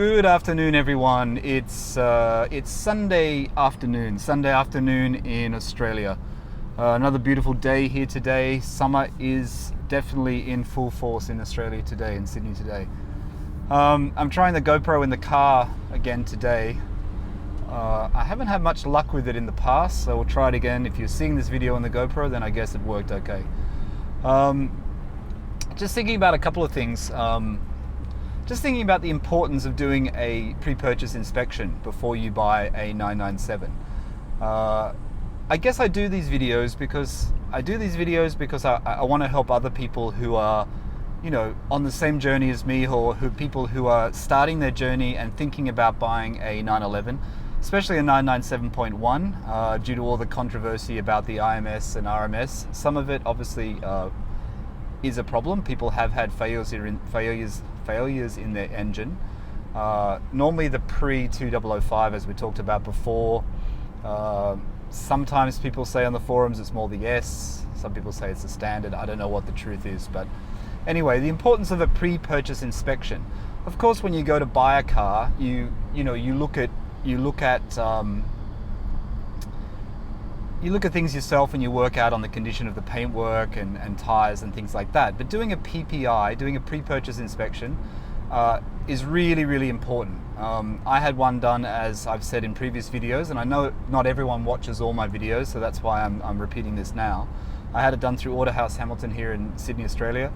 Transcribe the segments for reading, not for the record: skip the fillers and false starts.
Good afternoon, everyone. It's Sunday afternoon in Australia. Another beautiful day here today. Summer is definitely in full force in Australia today, in Sydney today. I'm trying the GoPro in the car again today. I haven't had much luck with it in the past, so we'll try it again. If you're seeing this video on the GoPro, then I guess it worked okay. Just thinking about a couple of things. Just thinking about the importance of doing a pre-purchase inspection before you buy a 997. I guess I do these videos because I want to help other people who are, on the same journey as me, or people who are starting their journey and thinking about buying a 911, especially a 997.1, due to all the controversy about the IMS and RMS. Some of it obviously is a problem. People have had failures in their engine. Normally the pre-2005, as we talked about before. Sometimes people say on the forums it's more the S. Some people say it's the standard. I don't know what the truth is, but anyway, the importance of a pre-purchase inspection. Of course, when you go to buy a car, you look at things yourself, and you work out on the condition of the paintwork and tires and things like that. But doing a PPI, doing a pre-purchase inspection, is really, really important. I had one done, as I've said in previous videos, and I know not everyone watches all my videos, so that's why I'm repeating this now. I had it done through Autohouse Hamilton here in Sydney, Australia.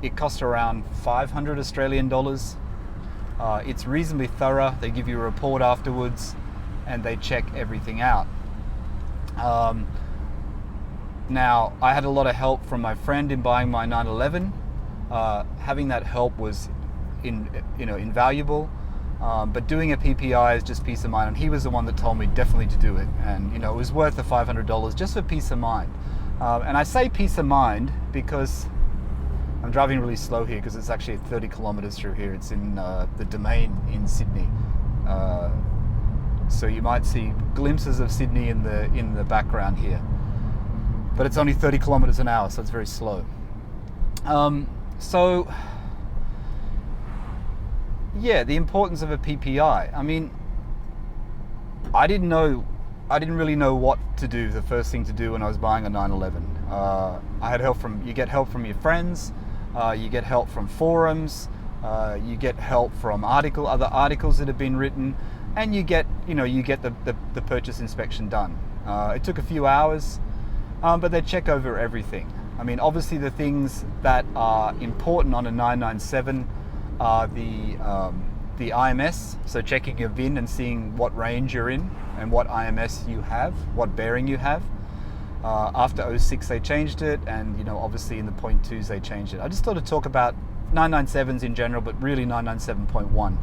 It cost around 500 Australian dollars. It's reasonably thorough. They give you a report afterwards, and they check everything out. Now, I had a lot of help from my friend in buying my 911. Having that help was invaluable, but doing a PPI is just peace of mind, and he was the one that told me definitely to do it, and it was worth the $500 just for peace of mind. And I say peace of mind because I'm driving really slow here, because it's actually 30 kilometers through here. It's in the Domain in Sydney. So you might see glimpses of Sydney in the background here, but it's only 30 kilometers an hour, so it's very slow. So yeah, the importance of a PPI. I mean, I didn't really know what to do. The first thing to do when I was buying a 911, I had help you get help from your friends, you get help from forums, you get help from other articles that have been written, and you get the purchase inspection done. It took a few hours, but they check over everything. I mean, obviously the things that are important on a 997 are the IMS, so checking your VIN and seeing what range you're in and what IMS you have, what bearing you have. After 06 they changed it, and obviously in the .2s they changed it. I just thought to talk about 997s in general, but really 997.1.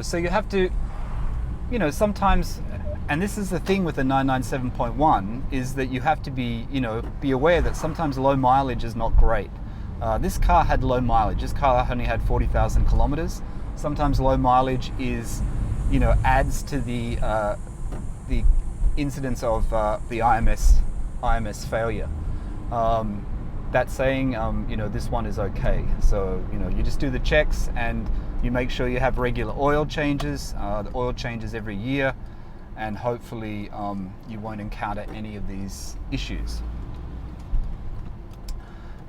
So you have to, sometimes, and this is the thing with the 997.1, is that you have to be aware that sometimes low mileage is not great. This car had low mileage. This car only had 40,000 kilometers. Sometimes low mileage is, adds to the incidence of the IMS failure. That saying, this one is okay. So, you just do the checks, and you make sure you have regular oil changes, the oil changes every year, and hopefully you won't encounter any of these issues.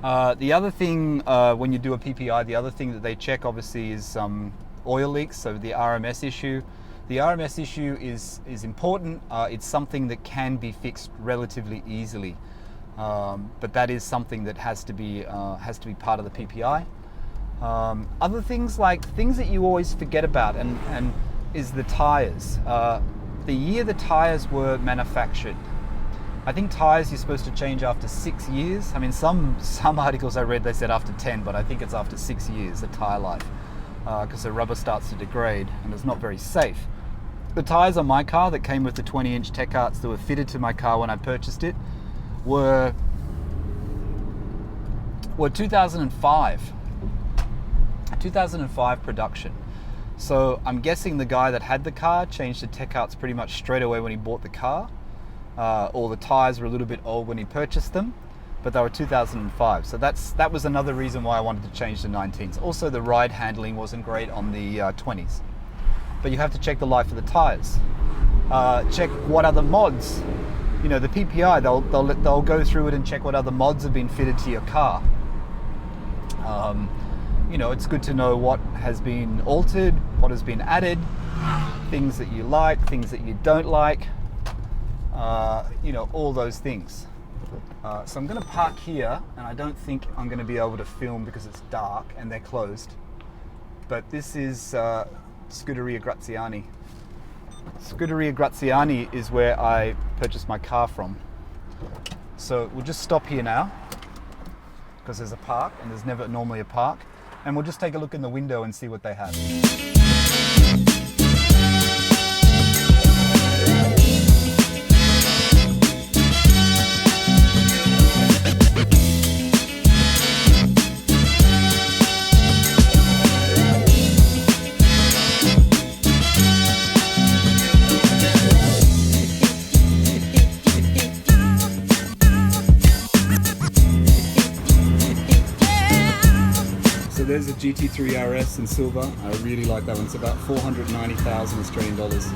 The other thing, when you do a PPI, the other thing that they check obviously is oil leaks, so the RMS issue. The RMS issue is important. It's something that can be fixed relatively easily, but that is something that has to be part of the PPI. Other things, like things that you always forget about, and is the tires. The year the tires were manufactured. I think tires you're supposed to change after 6 years. I mean, some articles I read, they said after 10, but I think it's after 6 years, the tire life, because the rubber starts to degrade and it's not very safe. The tires on my car that came with the 20-inch Tech Arts that were fitted to my car when I purchased it were 2005 production. So I'm guessing the guy that had the car changed the Tech Arts pretty much straight away when he bought the car. or the tires were a little bit old when he purchased them, but they were 2005. So that was another reason why I wanted to change the 19s. Also, the ride handling wasn't great on the 20s. But you have to check the life of the tires. Check what other mods, you know, the PPI, they'll go through it and check what other mods have been fitted to your car. You know, it's good to know what has been altered, what has been added, things that you like, things that you don't like, you know, all those things. So I'm going to park here, and I don't think I'm going to be able to film because it's dark and they're closed. But this is Scuderia Graziani. Scuderia Graziani is where I purchased my car from. So we'll just stop here now because there's a park, and there's never normally a park. And we'll just take a look in the window and see what they have. There's a GT3 RS in silver. I really like that one. It's about 490,000 Australian dollars.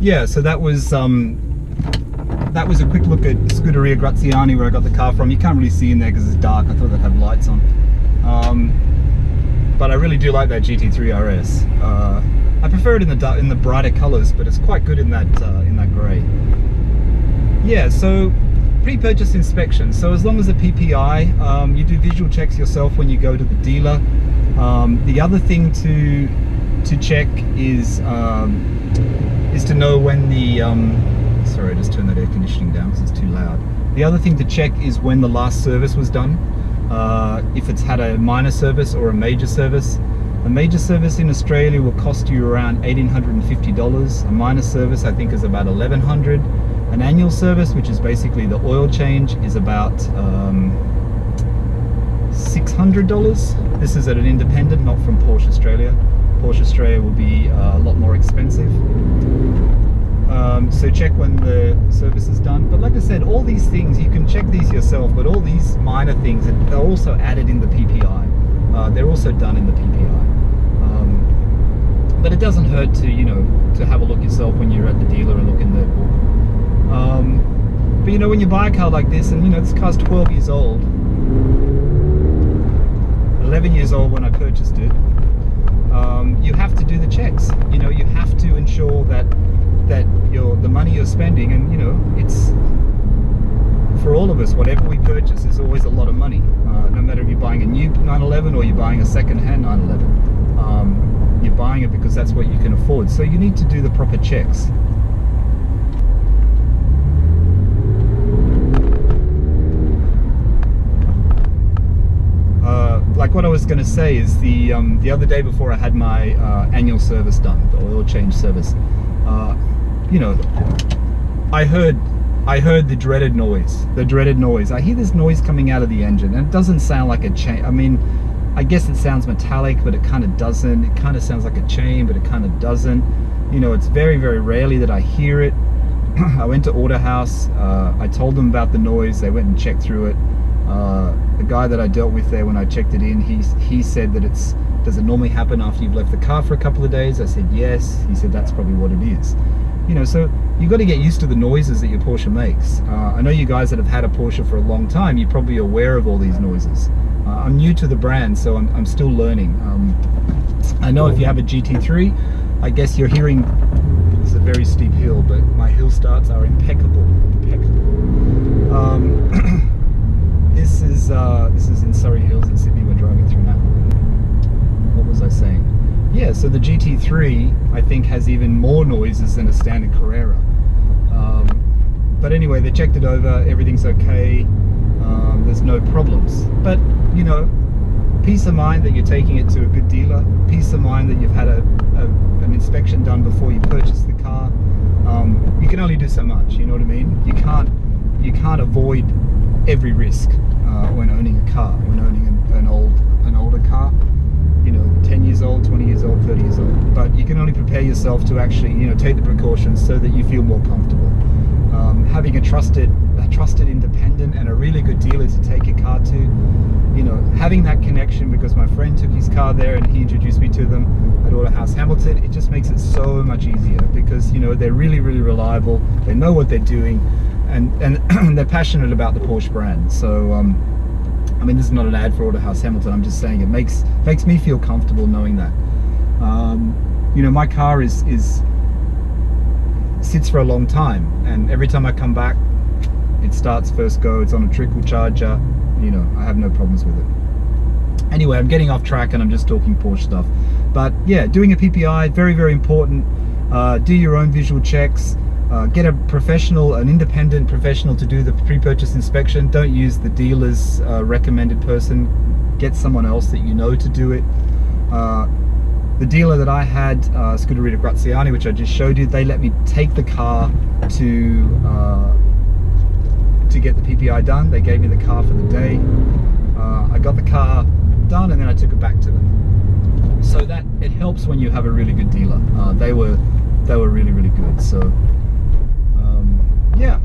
Yeah, so that was a quick look at Scuderia Graziani, where I got the car from. You can't really see in there because it's dark. I thought they'd have lights on. But I really do like that GT3 RS. I prefer it in the brighter colours, but it's quite good in that grey. Yeah, so pre-purchase inspection. So as long as the PPI, you do visual checks yourself when you go to the dealer. The other thing to check is to know when the sorry, I just turned that air conditioning down because it's too loud. The other thing to check is when the last service was done. If it's had a minor service or a major service. A major service in Australia will cost you around $1,850. A minor service, I think, is about $1,100. An annual service, which is basically the oil change, is about $600. This is at an independent, not from Porsche Australia. Porsche Australia will be a lot more expensive. So check when the service is done. But like I said, all these things, you can check these yourself, but all these minor things, they're also added in the PPI. They're also done in the PPI. But it doesn't hurt to, you know, to have a look yourself when you're at the dealer and look in the book. But you know, when you buy a car like this, and you know, this car's 12 years old, 11 years old when I purchased it, you have to do the checks. You know, you have to ensure that the money you're spending, and you know, it's for all of us, whatever we purchase is always a lot of money. No matter if you're buying a new 911 or you're buying a second-hand 911. You're buying it because that's what you can afford. So you need to do the proper checks. Like what I was going to say is the other day before I had my annual service done, the oil change service, you know, I heard the dreaded noise. I hear this noise coming out of the engine, and it doesn't sound like a chain. I mean, I guess it sounds metallic, but it kind of doesn't. It kind of sounds like a chain, but it kind of doesn't. You know, it's very, very rarely that I hear it. I went to Autohouse. I told them about the noise. They went and checked through it. The guy that I dealt with there when I checked it in, he said that does it normally happen after you've left the car for a couple of days? I said yes. He said that's probably what it is. You know, so you've got to get used to the noises that your Porsche makes. I know you guys that have had a Porsche for a long time, you're probably aware of all these noises. I'm new to the brand, so I'm still learning. I know if you have a GT3, I guess you're hearing, it's a very steep hill, but my hill starts are impeccable. This is in Surrey Hills in Sydney we're driving through now. What was I saying? Yeah, so the GT3 I think has even more noises than a standard Carrera. But anyway, they checked it over, everything's okay, there's no problems. But you know, peace of mind that you're taking it to a good dealer, peace of mind that you've had an inspection done before you purchase the car. You can only do so much, you know what I mean? You can't avoid every risk when owning a car, when owning an older car, you know, 10 years old, 20 years old, 30 years old. But you can only prepare yourself to actually, you know, take the precautions so that you feel more comfortable. Having a trusted independent and a really good dealer to take your car to, you know, having that connection, because my friend took his car there and he introduced me to them at Autohouse Hamilton, it just makes it so much easier, because, you know, they're really, really reliable, they know what they're doing, and they're passionate about the Porsche brand. So I mean, this is not an ad for Autohouse Hamilton, I'm just saying it makes me feel comfortable knowing that. You know, my car sits for a long time, and every time I come back it starts first go, it's on a trickle charger, you know, I have no problems with it. Anyway, I'm getting off track and I'm just talking Porsche stuff. But yeah, doing a PPI, very, very important. Do your own visual checks, get a professional, an independent professional to do the pre-purchase inspection. Don't use the dealer's recommended person, get someone else that you know to do it. The dealer that I had, Scuderia Graziani, which I just showed you, they let me take the car to get the PPI done. They gave me the car for the day. I got the car done and then I took it back to them. So that it helps when you have a really good dealer. They were really, really good. So yeah.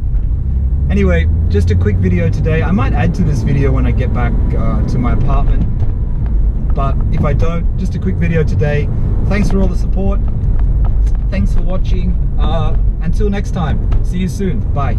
Anyway, just a quick video today. I might add to this video when I get back to my apartment. But if I don't, just a quick video today. Thanks for all the support. Thanks for watching. Until next time, see you soon. Bye.